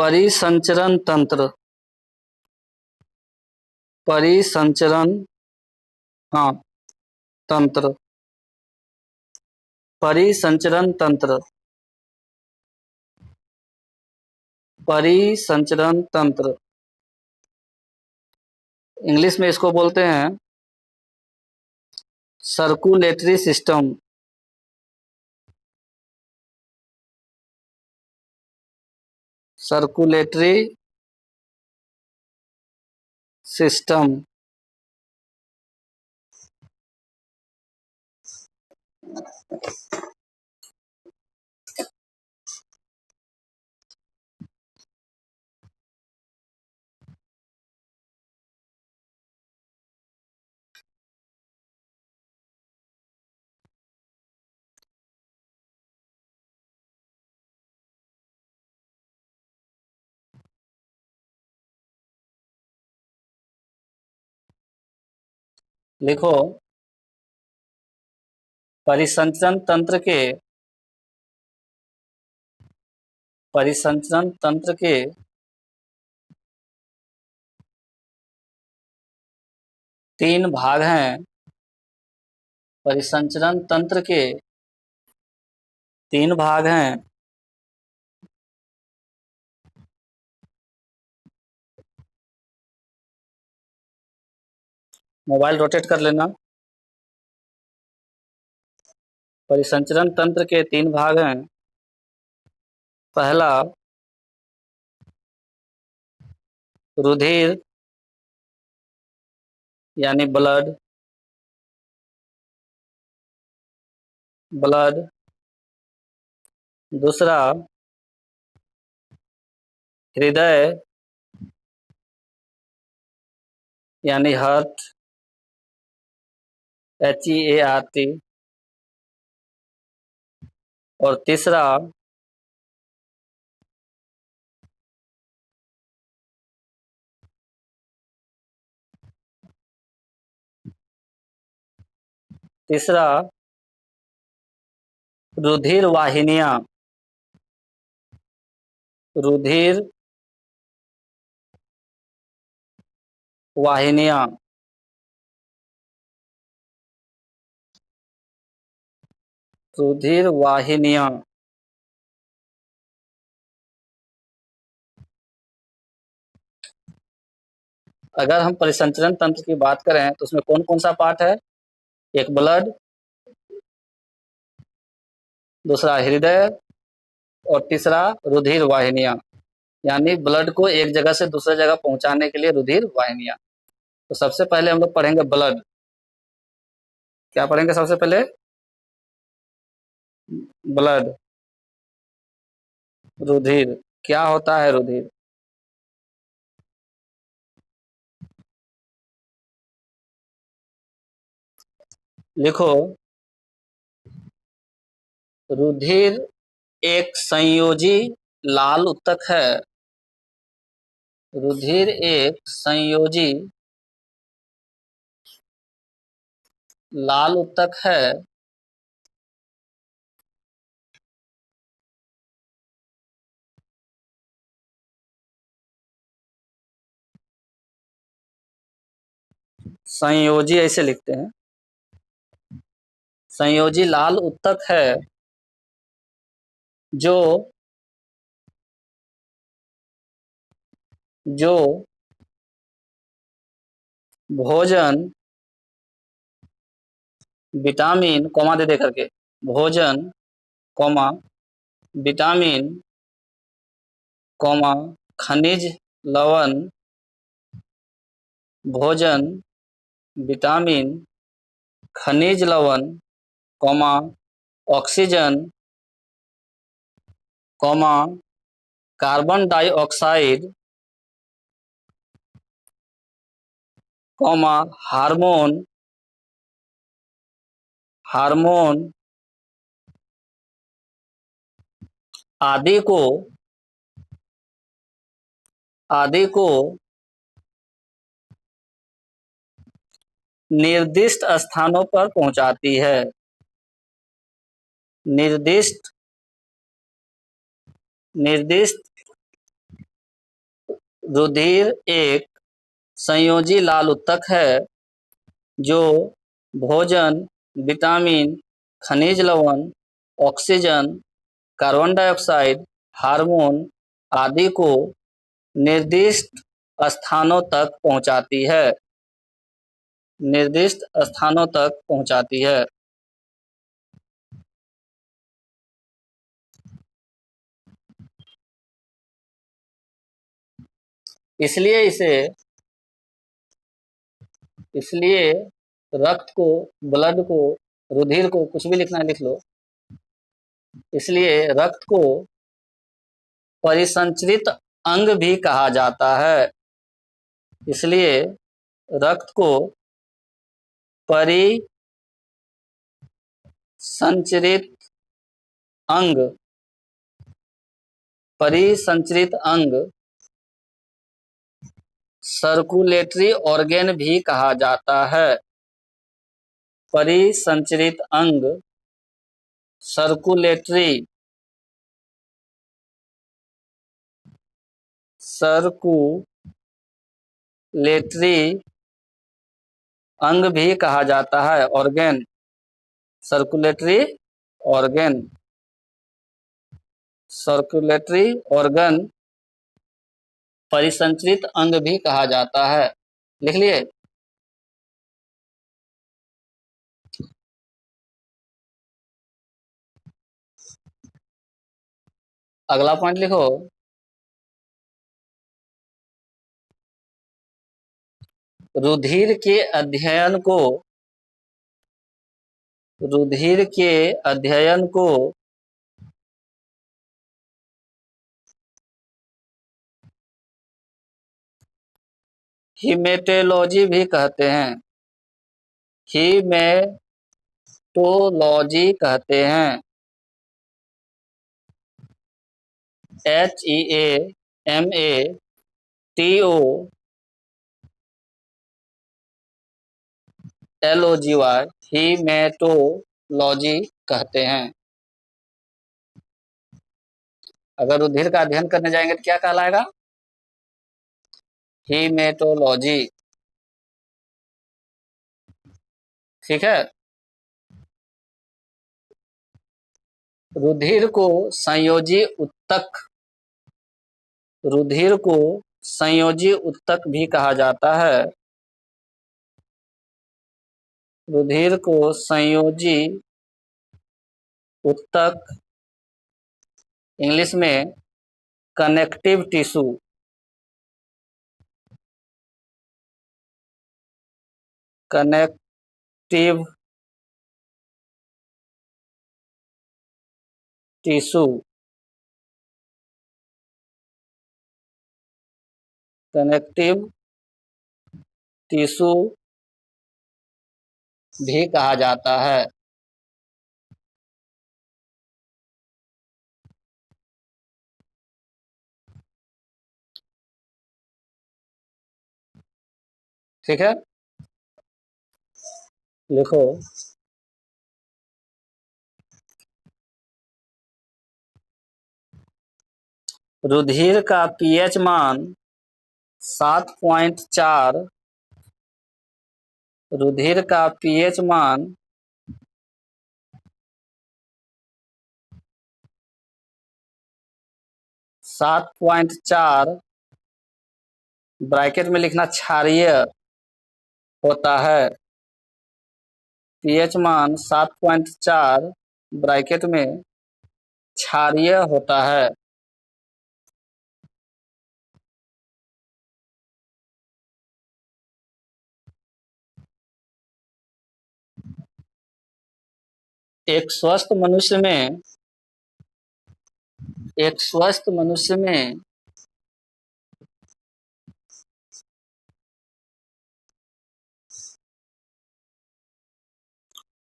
परिसंचरण तंत्र। परिसंचरण, हाँ, तंत्र। परिसंचरण तंत्र। परिसंचरण तंत्र, इंग्लिश में इसको बोलते हैं सर्कुलेटरी सिस्टम। Circulatory system. लिखो, परिसंचरण तंत्र के तीन भाग हैं। परिसंचरण तंत्र के तीन भाग हैं। मोबाइल रोटेट कर लेना। परिसंचरण तंत्र के तीन भाग हैं। पहला रुधिर यानी ब्लड। दूसरा हृदय यानी हार्ट, HEART। और तीसरा रुधिर वाहिनियां। रुधिर वाहिनियां। रुधिर वाहिनियां। अगर हम परिसंचरण तंत्र की बात करें तो उसमें कौन कौन सा पार्ट है? एक ब्लड, दूसरा हृदय और तीसरा रुधिर वाहिनियां, यानी ब्लड को एक जगह से दूसरे जगह पहुंचाने के लिए रुधिर वाहिनियां। तो सबसे पहले हम लोग पढ़ेंगे ब्लड। क्या पढ़ेंगे सबसे पहले? ब्लड, रुधिर। क्या होता है रुधिर? लिखो, रुधिर एक संयोजी लाल उत्तक है। रुधिर एक संयोजी लाल उत्तक है संयोजी ऐसे लिखते हैं। संयोजी लाल उत्तक है जो भोजन, विटामिन, कॉमा दे करके, भोजन, कॉमा, विटामिन, कॉमा, खनिज लवण, भोजन, विटामिन, खनिज लवण, comma, oxygen, comma, carbon dioxide, comma, hormone आदि को निर्दिष्ट स्थानों पर पहुंचाती है। निर्दिष्ट रुधिर एक संयोजी लाल उत्तक है जो भोजन, विटामिन, खनिज लवण, ऑक्सीजन, कार्बन डाइऑक्साइड, हार्मोन आदि को निर्दिष्ट स्थानों तक पहुंचाती है। निर्दिष्ट स्थानों तक पहुंचाती है। इसलिए इसलिए रक्त को, ब्लड को, रुधिर को, कुछ भी लिखना है लिख लो। इसलिए रक्त को परिसंचरित अंग भी कहा जाता है। इसलिए रक्त को परिसंचरित अंग, परिसंचरित अंग, सर्कुलेटरी ऑर्गेन भी कहा जाता है। परिसंचरित अंग, सर्कुलेटरी अंग भी कहा जाता है। Organ, circulatory organ, circulatory organ परिसंचरित अंग भी कहा जाता है। लिख लिए? अगला पॉइंट लिखो। रुधिर के अध्ययन को, रुधिर के अध्ययन को हीमेटोलॉजी भी कहते हैं। हीमेटोलॉजी कहते हैं। HEAMATOLOGY, हीमेटोलॉजी कहते हैं। अगर रुधिर का अध्ययन करने जाएंगे तो क्या कहलाएगा? हीमेटोलॉजी। ठीक है। रुधिर को संयोजी उत्तक, रुधिर को संयोजी उत्तक भी कहा जाता है। रुधिर को संयोजी उत्तक, इंग्लिश में connective tissue, connective tissue, connective tissue भी कहा जाता है। ठीक है, लिखो। रुधिर का पीएच मान 7.4, रुधिर का पीएच मान 7.4 ब्रैकेट में लिखना क्षारीय होता है। पीएच मान 7.4 ब्रैकेट में क्षारीय होता है। एक स्वस्थ मनुष्य में, एक स्वस्थ मनुष्य में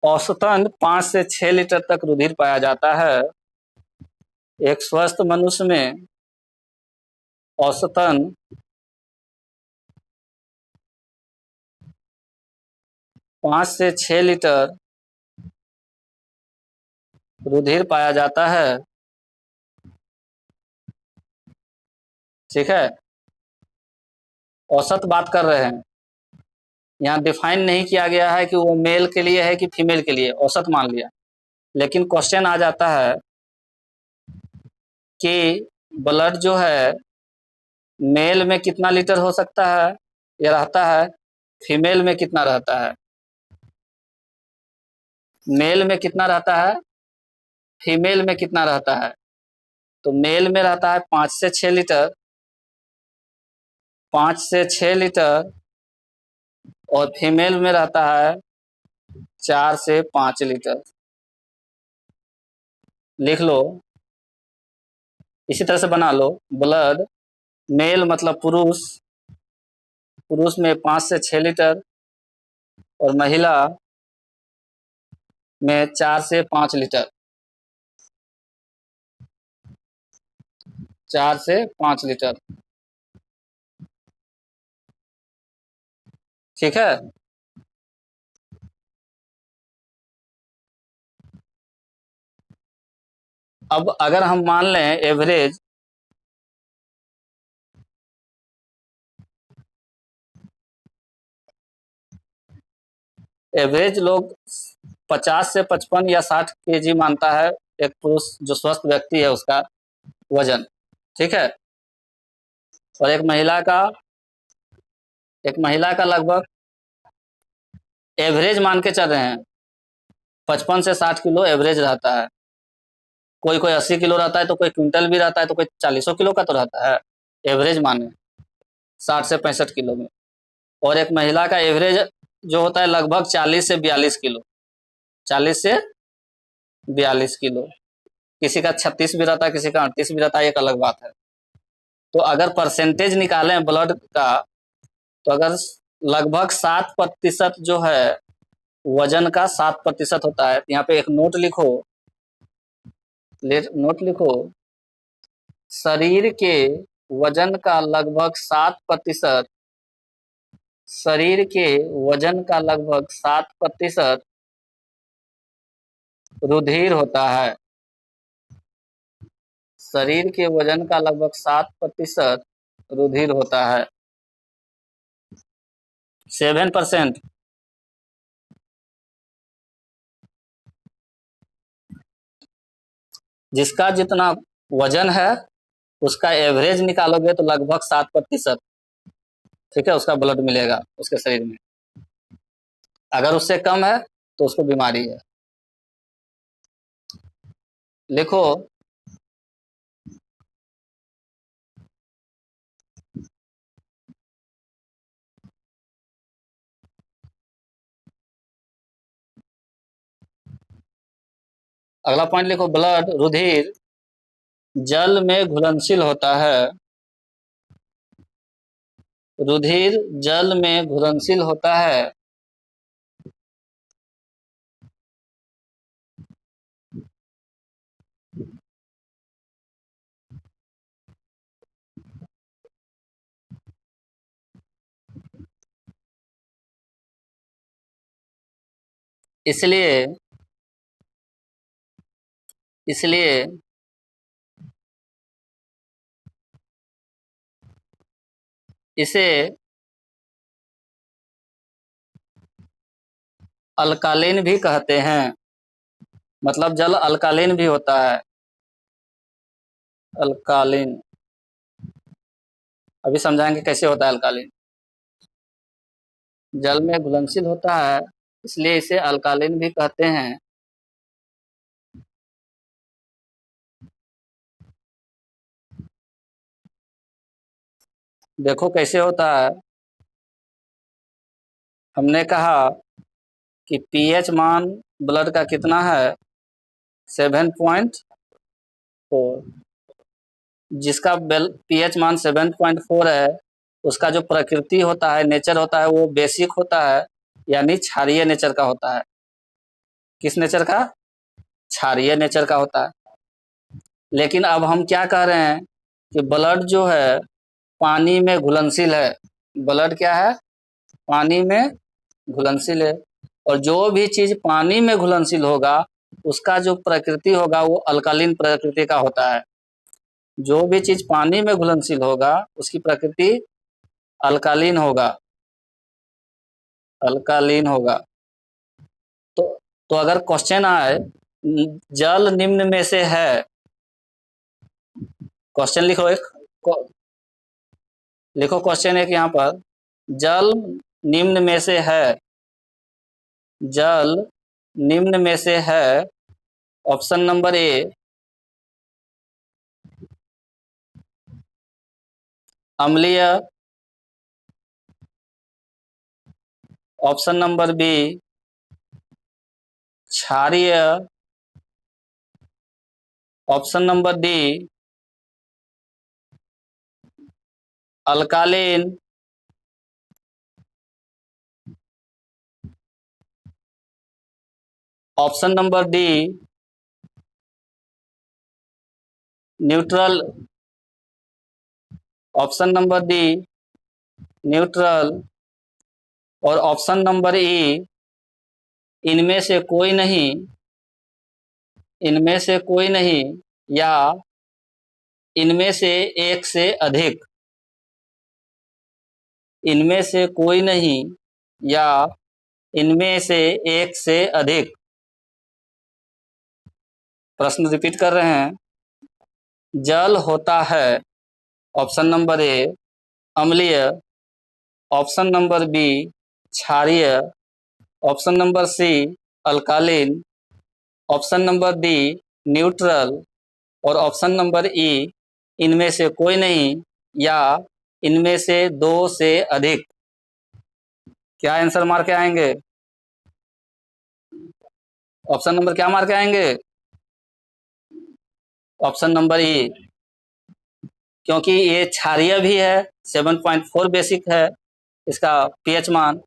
औसतन 5 से 6 लीटर तक रुधिर पाया जाता है। एक स्वस्थ मनुष्य में औसतन 5 से 6 लीटर रुधिर पाया जाता है। ठीक है। औसत बात कर रहे हैं, यहाँ डिफाइन नहीं किया गया है कि वो मेल के लिए है कि फीमेल के लिए, औसत मान लिया। लेकिन क्वेश्चन आ जाता है कि ब्लड जो है मेल में कितना लीटर हो सकता है या रहता है, फीमेल में कितना रहता है। मेल में कितना रहता है, फीमेल में कितना रहता है। तो मेल में रहता है 5 से 6 लीटर, 5 से 6 लीटर, और फीमेल में रहता है 4 से 5 लीटर। लिख लो, इसी तरह से बना लो। ब्लड मेल मतलब पुरुष, पुरुष में 5 से 6 लीटर और महिला में 4 से 5 लीटर, 4 से 5 लीटर। ठीक है। अब अगर हम मान लें एवरेज, एवरेज लोग 50 से 55 या 60 केजी मानता है एक पुरुष जो स्वस्थ व्यक्ति है उसका वजन। ठीक है। और एक महिला का लगभग एवरेज मान के चल रहे हैं 55 से 60 किलो एवरेज रहता है। कोई कोई 80 किलो रहता है, तो कोई क्विंटल भी रहता है, तो कोई 40 किलो का तो रहता है। एवरेज माने 60 से 65 किलो में। और एक महिला का एवरेज जो होता है लगभग 40 से 42 किलो, 40 से 42 किलो। किसी का 36 भी रहता है, किसी का 38 भी रहता है, एक अलग बात है। तो अगर परसेंटेज निकालें ब्लड का, तो अगर लगभग 7% जो है वजन का 7% होता है। यहाँ पे एक नोट लिखो, नोट लिखो, शरीर के वजन का लगभग 7%, शरीर के वजन का लगभग 7% रुधिर होता है। शरीर के वजन का लगभग 7% रुधिर होता है। 7%। जिसका जितना वजन है उसका एवरेज निकालोगे तो लगभग 7%, ठीक है, उसका ब्लड मिलेगा उसके शरीर में। अगर उससे कम है तो उसको बीमारी है। लिखो, अगला पॉइंट लिखो, ब्लड रुधिर जल में घुलनशील होता है। रुधिर जल में घुलनशील होता है। इसलिए इसलिए इसे अल्कालीन भी कहते हैं। मतलब जल अल्कालीन भी होता है, अल्कालीन। अभी समझाएंगे कैसे होता है अल्कालीन। जल में घुलनशील होता है इसलिए इसे अल्कालीन भी कहते हैं। देखो कैसे होता है। हमने कहा कि पीएच मान ब्लड का कितना है, 7.4। जिसका पीएच मान 7.4 है उसका जो प्रकृति होता है, नेचर होता है, वो बेसिक होता है, यानी क्षारीय नेचर का होता है। किस नेचर का? क्षारीय नेचर का होता है। लेकिन अब हम क्या कह रहे हैं कि ब्लड जो है पानी में घुलनशील है। ब्लड क्या है? पानी में घुलनशील है। और जो भी चीज पानी में घुलनशील होगा उसका जो प्रकृति होगा वो अल्कालीन प्रकृति का होता है। जो भी चीज पानी में घुलनशील होगा उसकी प्रकृति अल्कालीन होगा, अल्कालीन होगा। तो तो अगर क्वेश्चन आए जल निम्न में से है, क्वेश्चन लिखो एक, लिखो क्वेश्चन एक यहाँ पर, जल निम्न में से है, जल निम्न में से है, ऑप्शन नंबर ए अम्लीय, ऑप्शन नंबर बी क्षारीय, option number D alkaline, option number D neutral, option number D neutral, और ऑप्शन नंबर ई इनमें से कोई नहीं, इनमें से कोई नहीं, या इनमें से एक से अधिक, इनमें से कोई नहीं या इनमें से एक से अधिक। प्रश्न रिपीट कर रहे हैं, जल होता है, ऑप्शन नंबर ए अम्लीय, ऑप्शन नंबर बी क्षारीय, option number C alkaline, option number D neutral, और ऑप्शन नंबर ई इनमें से कोई नहीं या इनमें से दो से अधिक। क्या आंसर मार के आएंगे? ऑप्शन नंबर क्या मार के आएंगे? ऑप्शन नंबर ई, क्योंकि ये क्षारीय भी है, 7.4 बेसिक है इसका पीएच मान,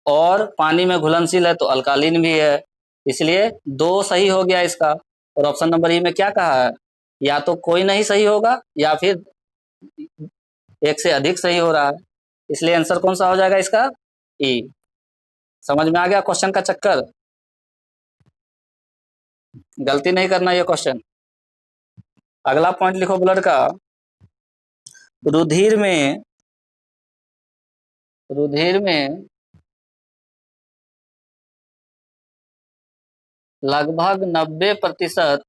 और पानी में घुलनशील है तो अल्कालीन भी है, इसलिए दो सही हो गया इसका। और ऑप्शन नंबर ई में क्या कहा है, या तो कोई नहीं सही होगा या फिर एक से अधिक सही हो रहा है, इसलिए आंसर कौन सा हो जाएगा इसका? ई। समझ में आ गया क्वेश्चन का चक्कर? गलती नहीं करना ये क्वेश्चन। अगला पॉइंट लिखो ब्लड का, रुधिर में, रुधिर में लगभग 90%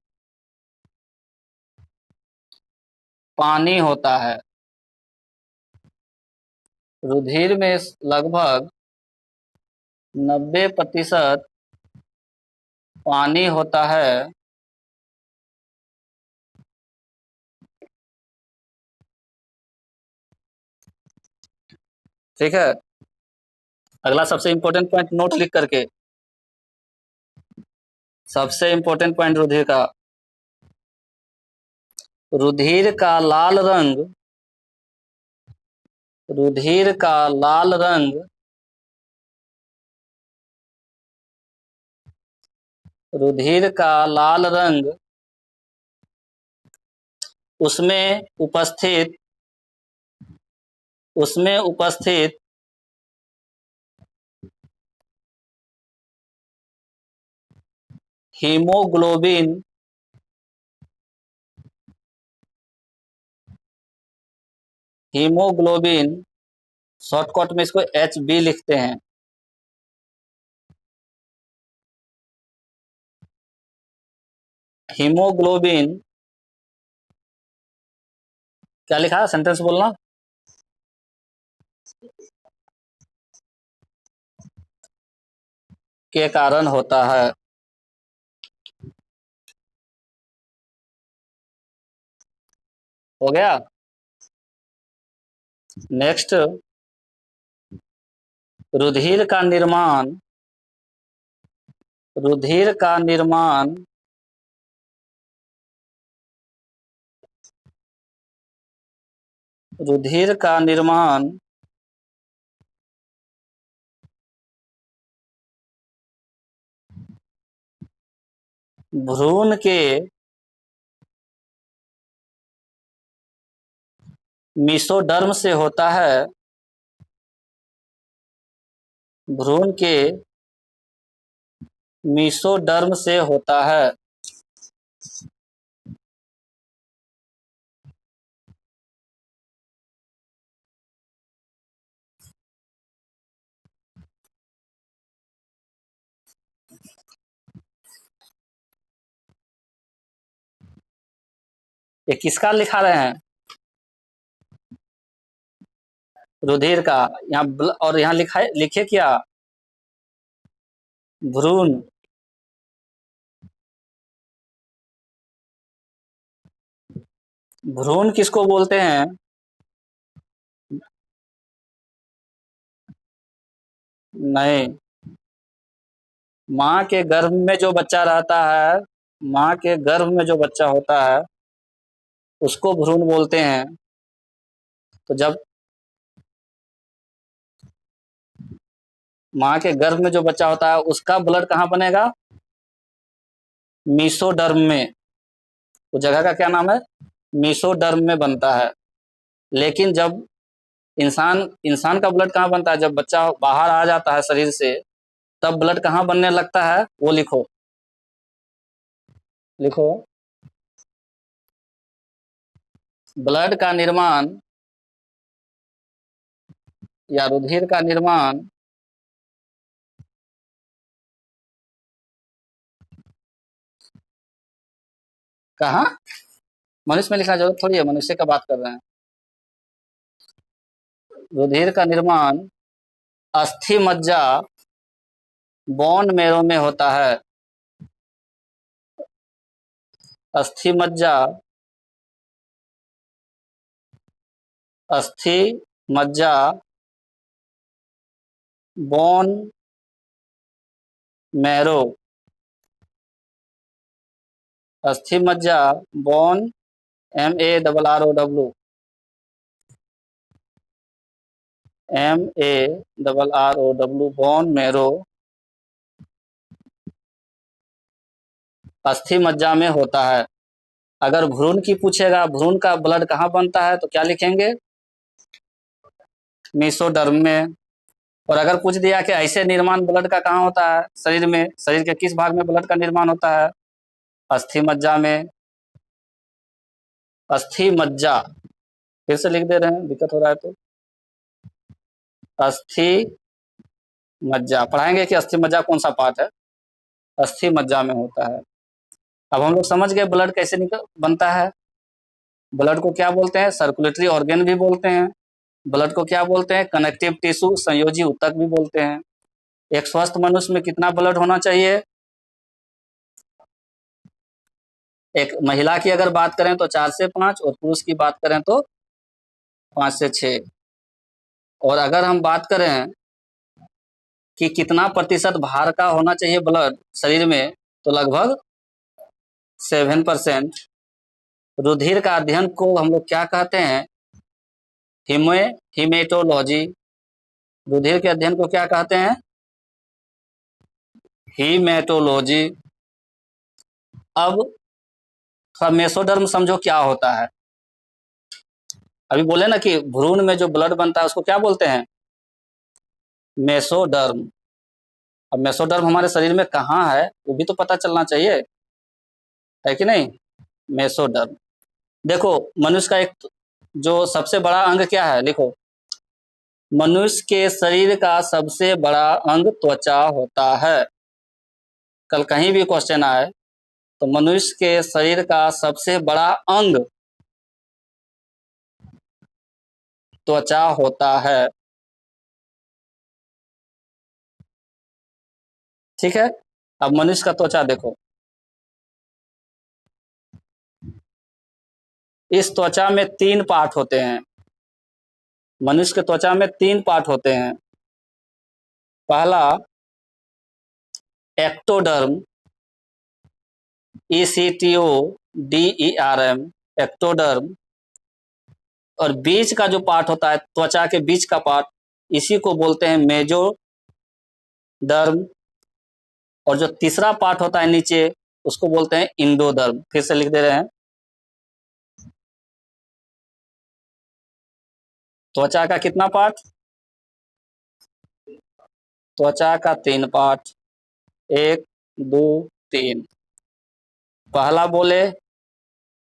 पानी होता है, रुधिर में लगभग 90% पानी होता है, ठीक है। अगला सबसे इंपॉर्टेंट पॉइंट नोट लिख करके, सबसे इंपॉर्टेंट पॉइंट रुधिर का, रुधिर का लाल रंग, रुधिर का लाल रंग रुधिर का लाल रंग उसमें उपस्थित, उसमें उपस्थित हीमोग्लोबिन, हीमोग्लोबिन शॉर्टकट में इसको HB लिखते हैं, हीमोग्लोबिन, क्या लिखा है सेंटेंस बोलना, के कारण होता है। हो गया। नेक्स्ट, रुधिर का निर्माण, रुधिर का निर्माण रुधिर का निर्माण भ्रूण के मीसोडर्म से होता है, भ्रूण के मीसोडर्म से होता है। ये किसका लिखा रहे हैं? रुधिर का। यहाँ और यहाँ लिखा है, लिखे क्या? भ्रूण। भ्रूण किसको बोलते हैं? नहीं, माँ के गर्भ में जो बच्चा रहता है, माँ के गर्भ में जो बच्चा होता है उसको भ्रूण बोलते हैं। तो जब माँ के गर्भ में जो बच्चा होता है उसका ब्लड कहाँ बनेगा? मीसोडर्म में। उस जगह का क्या नाम है? मीसोडर्म में बनता है। लेकिन जब इंसान इंसान का ब्लड कहाँ बनता है? जब बच्चा बाहर आ जाता है शरीर से, तब ब्लड कहाँ बनने लगता है? वो लिखो, लिखो। ब्लड का निर्माण या रुधिर का निर्माण कहाँ? मनुष्य में लिखना जरूरत थोड़ी है, मनुष्य का बात कर रहे हैं। रुधिर का निर्माण अस्थि मज्जा बोन मैरो में होता है। अस्थि मज्जा, अस्थि मज्जा बोन मैरो, अस्थि मज्जा bone MARROW, MARROW bone marrow अस्थि मज्जा में होता है। अगर भ्रूण की पूछेगा, भ्रूण का ब्लड कहाँ बनता है, तो क्या लिखेंगे? मीसोडर्म में। और अगर पूछ दिया कि ऐसे निर्माण ब्लड का कहाँ होता है शरीर में, शरीर के किस भाग में ब्लड का निर्माण होता है? अस्थि मज्जा में। अस्थि मज्जा, फिर से लिख दे रहे हैं, दिक्कत हो रहा है तो। अस्थि मज्जा पढ़ाएंगे कि अस्थि मज्जा कौन सा पार्ट है। अस्थि मज्जा में होता है। अब हम लोग समझ गए ब्लड कैसे निकल बनता है। ब्लड को क्या बोलते हैं? सर्कुलेटरी ऑर्गन भी बोलते हैं। ब्लड को क्या बोलते हैं? कनेक्टिव टिश्यू, संयोजी ऊतक भी बोलते हैं। एक स्वस्थ मनुष्य में कितना ब्लड होना चाहिए? एक महिला की अगर बात करें तो 4 से 5, और पुरुष की बात करें तो 5 से 6। और अगर हम बात करें कि कितना प्रतिशत भार का होना चाहिए ब्लड शरीर में, तो लगभग 7%। रुधिर का अध्ययन को हम लोग क्या कहते हैं? हीमेटोलॉजी। रुधिर के अध्ययन को क्या कहते हैं? हीमेटोलॉजी। अब मेसोडर्म समझो क्या होता है। अभी बोले ना कि भ्रूण में जो ब्लड बनता है उसको क्या बोलते हैं? मेसोडर्म। अब मेसोडर्म हमारे शरीर में कहाँ है वो भी तो पता चलना चाहिए, है कि नहीं? मेसोडर्म। देखो, मनुष्य का एक जो सबसे बड़ा अंग क्या है, लिखो। मनुष्य के शरीर का सबसे बड़ा अंग त्वचा होता है। कल कहीं भी क्वेश्चन आए तो मनुष्य के शरीर का सबसे बड़ा अंग त्वचा होता है। ठीक है। अब मनुष्य का त्वचा देखो, इस त्वचा में 3 पार्ट होते हैं। मनुष्य के त्वचा में 3 पार्ट होते हैं। पहला एक्टोडर्म, ECTODERM, एक्टोडर्म। और बीच का जो पार्ट होता है, त्वचा के बीच का पार्ट, इसी को बोलते हैं मेजोडर्म। और जो तीसरा पार्ट होता है नीचे, उसको बोलते हैं इंडोडर्म। फिर से लिख दे रहे हैं। त्वचा का कितना पार्ट? त्वचा का 3 पार्ट, 1 2 3। पहला बोले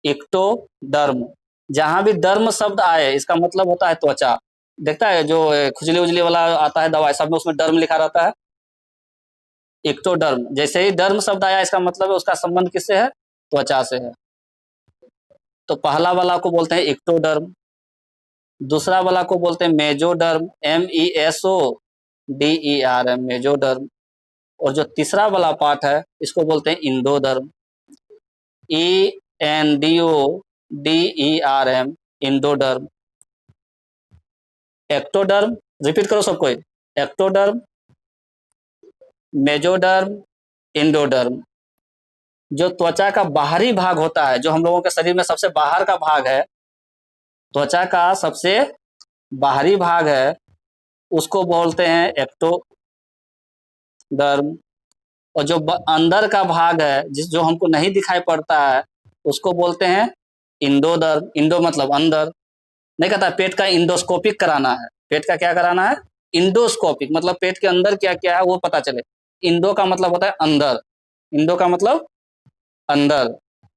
एक्टोडर्म। जहां भी डर्म शब्द आए इसका मतलब होता है त्वचा। देखता है जो खुजली उजली वाला आता है दवाई, सब में उसमें डर्म लिखा रहता है। एक्टोडर्म, जैसे ही डर्म शब्द आया इसका मतलब है उसका संबंध किससे है? त्वचा से है। तो पहला वाला को बोलते हैं एक्टोडर्म, दूसरा वाला को बोलते हैं मेजोडर्म, MESODERM, मेजोडर्म, और जो तीसरा वाला पार्ट है इसको बोलते हैं endoderm, ENDODERM, endoderm. Ectoderm, repeat करो सबको, एक्टोडर्म, मेजोडर्म, इंडोडर्म। जो त्वचा का बाहरी भाग होता है, जो हम लोगों के शरीर में सबसे बाहर का भाग है, त्वचा का सबसे बाहरी भाग है, उसको बोलते हैं एक्टोडर्म। और जो अंदर का भाग है, जो हमको नहीं दिखाई पड़ता है, उसको बोलते हैं इंडोडर्म। इंडो मतलब अंदर, नहीं कहता पेट का इंडोस्कोपिक कराना है, पेट का क्या कराना है, इंडोस्कोपिक, मतलब पेट के अंदर क्या क्या है वो पता चले। इंडो का मतलब होता है अंदर, इंडो का मतलब अंदर,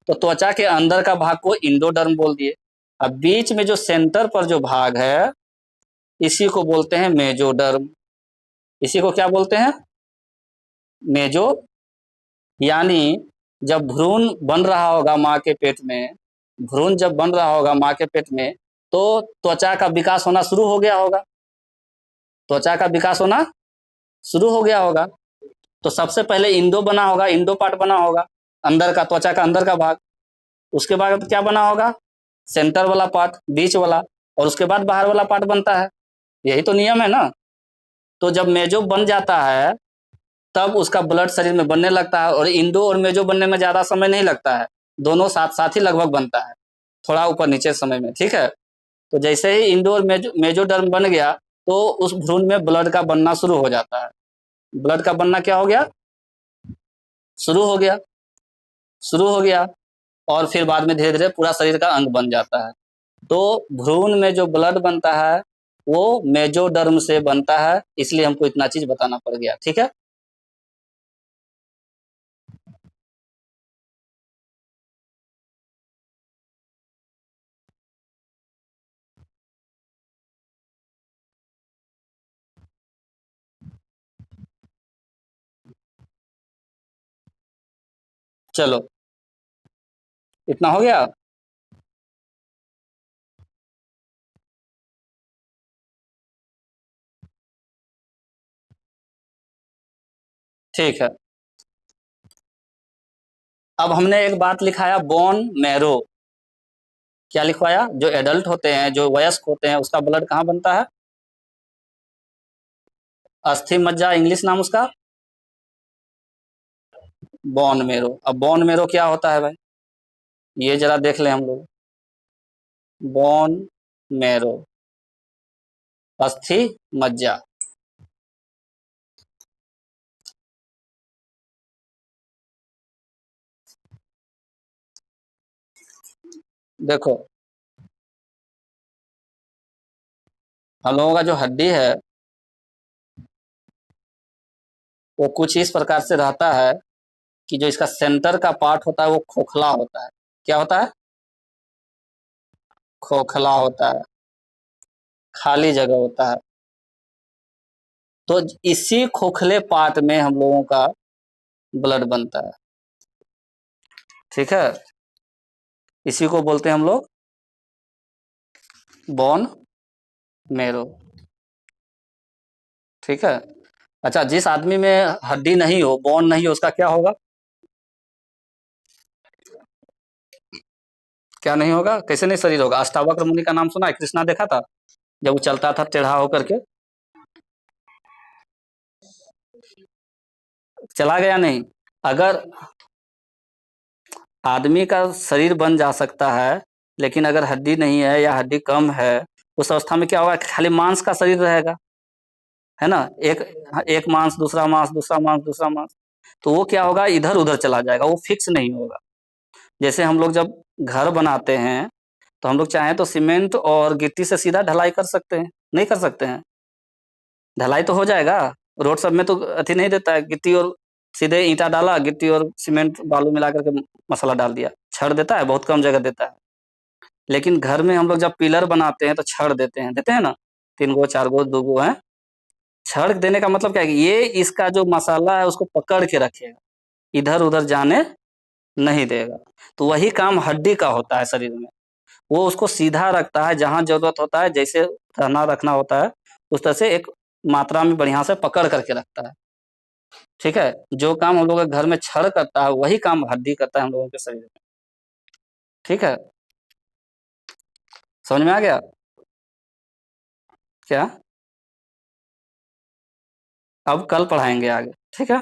तो त्वचा के अंदर का भाग को इंडोडर्म बोल दिए। अब बीच में जो सेंटर पर जो भाग है, इसी को बोलते हैं मेजोडर्म। इसी को क्या बोलते हैं, मेजो। यानी जब भ्रूण बन रहा होगा माँ के पेट में, भ्रूण जब बन रहा होगा माँ के पेट में, तो त्वचा का विकास होना शुरू हो गया होगा, त्वचा का विकास होना शुरू हो गया होगा। तो सबसे पहले इंडो बना होगा, इंडो पार्ट बना होगा, अंदर का, त्वचा का अंदर का भाग। उसके बाद क्या बना होगा, सेंटर वाला पार्ट, बीच वाला, और उसके बाद बाहर वाला पार्ट बनता है। यही तो नियम है ना। तो जब मेजो बन जाता है तब उसका ब्लड शरीर में बनने लगता है, और इंडो और मेजो बनने में ज्यादा समय नहीं लगता है, दोनों साथ साथ ही लगभग बनता है, थोड़ा ऊपर नीचे समय में, ठीक है। तो जैसे ही इंडो और मेजोडर्म बन गया, तो उस भ्रूण में ब्लड का बनना शुरू हो जाता है। ब्लड का बनना क्या हो गया, शुरू हो गया, शुरू हो गया, और फिर बाद में धीरे धीरे पूरा शरीर का अंग बन जाता है। तो भ्रूण में जो ब्लड बनता है वो मेजोडर्म से बनता है, इसलिए हमको इतना चीज बताना पड़ गया, ठीक है। चलो, इतना हो गया। ठीक है, अब हमने एक बात लिखाया, बोन मैरो। क्या लिखवाया, जो एडल्ट होते हैं, जो वयस्क होते हैं, उसका ब्लड कहाँ बनता है, अस्थि मज्जा, इंग्लिश नाम उसका बोन मैरो। अब बोन मैरो क्या होता है भाई, ये जरा देख लें हम लोग। बोन मैरो, अस्थि मज्जा। देखो, हम लोगों का जो हड्डी है वो कुछ इस प्रकार से रहता है कि जो इसका सेंटर का पार्ट होता है वो खोखला होता है। क्या होता है, खोखला होता है, खाली जगह होता है। तो इसी खोखले पार्ट में हम लोगों का ब्लड बनता है, ठीक है। इसी को बोलते हैं हम लोग बोन मैरो, ठीक है। अच्छा, जिस आदमी में हड्डी नहीं हो, बोन नहीं हो, उसका क्या होगा, क्या नहीं होगा, कैसे नहीं शरीर होगा। अष्टावक्र मुनि का नाम सुना है, कृष्णा देखा था जब वो चलता था टेढ़ा होकर के, चला गया नहीं। अगर आदमी का शरीर बन जा सकता है, लेकिन अगर हड्डी नहीं है या हड्डी कम है, उस अवस्था में क्या होगा, खाली मांस का शरीर रहेगा, है ना। एक एक मांस, दूसरा मांस, दूसरा मांस, दूसरा मांस, तो वो क्या होगा, इधर उधर चला जाएगा, वो फिक्स नहीं होगा। जैसे हम लोग जब घर बनाते हैं, तो हम लोग चाहें तो सीमेंट और गिट्टी से सीधा ढलाई कर सकते हैं, नहीं कर सकते हैं, ढलाई तो हो जाएगा। रोड सब में तो अथी नहीं देता है, गिट्टी और सीधे ईंटा डाला, गिट्टी और सीमेंट बालू मिला करके मसाला डाल दिया, छड़ देता है, बहुत कम जगह देता है। लेकिन घर में हम लोग जब पिलर बनाते हैं तो छड़ देते हैं ना, 3 गो 4 गो 2 गो है। छड़ देने का मतलब क्या है कि ये इसका जो मसाला है उसको पकड़ के रखेगा, इधर उधर जाने नहीं देगा। तो वही काम हड्डी का होता है शरीर में। वो उसको सीधा रखता है, जहाँ जरूरत होता है जैसे रहना रखना होता है उस तरह से एक मात्रा में बढ़िया से पकड़ करके रखता है। ठीक है, जो काम हम लोग के घर में छड़ करता है वही काम हड्डी करता है हम लोगों के शरीर में। ठीक है, समझ में आ गया क्या? अब कल पढ़ाएंगे आगे, ठीक है।